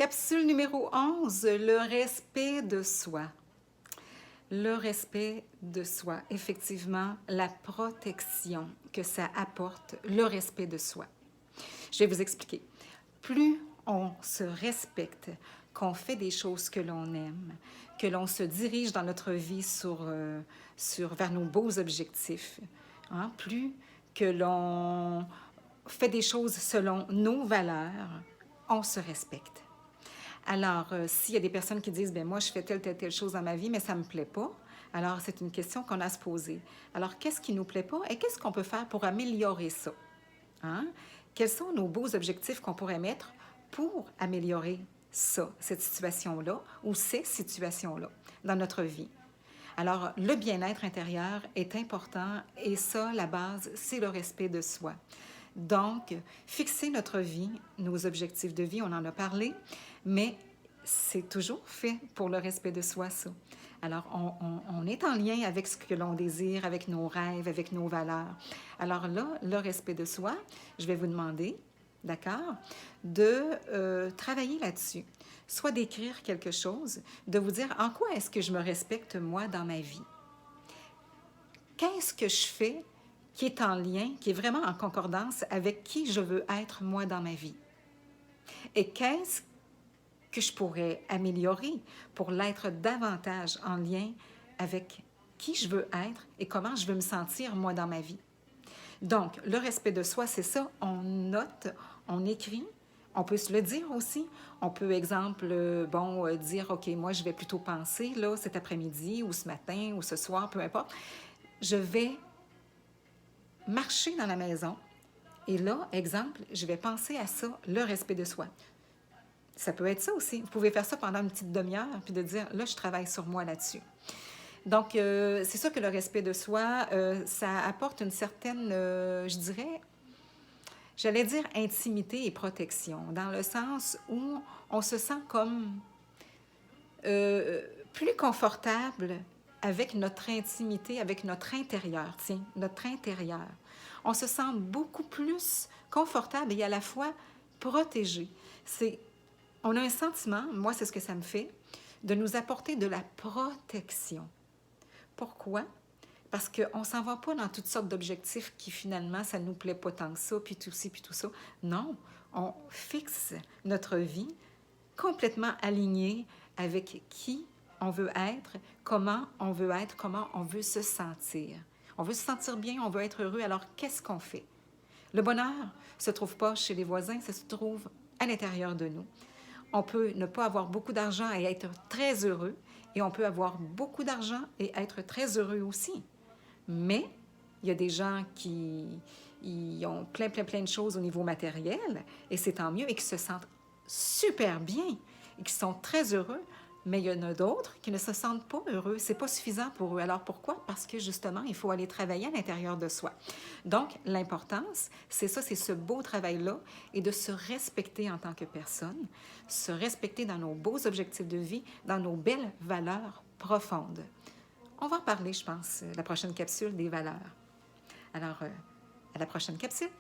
Capsule numéro 11, le respect de soi. Le respect de soi, effectivement, la protection que ça apporte, le respect de soi. Je vais vous expliquer. Plus on se respecte, qu'on fait des choses que l'on aime, que l'on se dirige dans notre vie vers nos beaux objectifs, hein, plus que l'on fait des choses selon nos valeurs, on se respecte. Alors, s'il y a des personnes qui disent, bien moi, je fais telle chose dans ma vie, mais ça ne me plaît pas, alors c'est une question qu'on a à se poser. Alors, qu'est-ce qui ne nous plaît pas et qu'est-ce qu'on peut faire pour améliorer ça? Hein? Quels sont nos beaux objectifs qu'on pourrait mettre pour améliorer ça, cette situation-là ou ces situations-là dans notre vie? Alors, le bien-être intérieur est important et ça, la base, c'est le respect de soi. Donc, fixer notre vie, nos objectifs de vie, on en a parlé, mais c'est toujours fait pour le respect de soi, ça. Alors, on est en lien avec ce que l'on désire, avec nos rêves, avec nos valeurs. Alors là, le respect de soi, je vais vous demander, d'accord, de travailler là-dessus. Soit d'écrire quelque chose, de vous dire en quoi est-ce que je me respecte moi dans ma vie. Qu'est-ce que je fais qui est en lien, qui est vraiment en concordance avec qui je veux être moi dans ma vie? Et qu'est-ce que je pourrais améliorer pour l'être davantage en lien avec qui je veux être et comment je veux me sentir moi dans ma vie? Donc, le respect de soi, c'est ça, on note, on écrit, on peut se le dire aussi. On peut, exemple, dire, OK, moi, je vais plutôt penser, là, cet après-midi ou ce matin ou ce soir, peu importe, je vais marcher dans la maison et là, exemple, je vais penser à ça, le respect de soi. Ça peut être ça aussi. Vous pouvez faire ça pendant une petite demi-heure puis de dire, là, je travaille sur moi là-dessus. Donc, c'est sûr que le respect de soi, ça apporte une certaine, je dirais, j'allais dire intimité et protection, dans le sens où on se sent comme plus confortable avec notre intimité, avec notre intérieur, tiens, notre intérieur. On se sent beaucoup plus confortable et à la fois protégé. On a un sentiment, moi c'est ce que ça me fait, de nous apporter de la protection. Pourquoi? Parce qu'on ne s'en va pas dans toutes sortes d'objectifs qui finalement, ça ne nous plaît pas tant que ça, puis tout ci, puis tout ça. Non, on fixe notre vie complètement alignée avec qui on veut être, comment on veut se sentir. On veut se sentir bien, on veut être heureux, alors qu'est-ce qu'on fait? Le bonheur ne se trouve pas chez les voisins, ça se trouve à l'intérieur de nous. On peut ne pas avoir beaucoup d'argent et être très heureux, et on peut avoir beaucoup d'argent et être très heureux aussi. Mais il y a des gens qui ont plein de choses au niveau matériel, et c'est tant mieux, et qui se sentent super bien, et qui sont très heureux, mais il y en a d'autres qui ne se sentent pas heureux. C'est pas suffisant pour eux. Alors pourquoi? Parce que justement, il faut aller travailler à l'intérieur de soi. Donc, l'importance, c'est ça, c'est ce beau travail-là, et de se respecter en tant que personne, se respecter dans nos beaux objectifs de vie, dans nos belles valeurs profondes. On va en parler, je pense, la prochaine capsule des valeurs. Alors, à la prochaine capsule.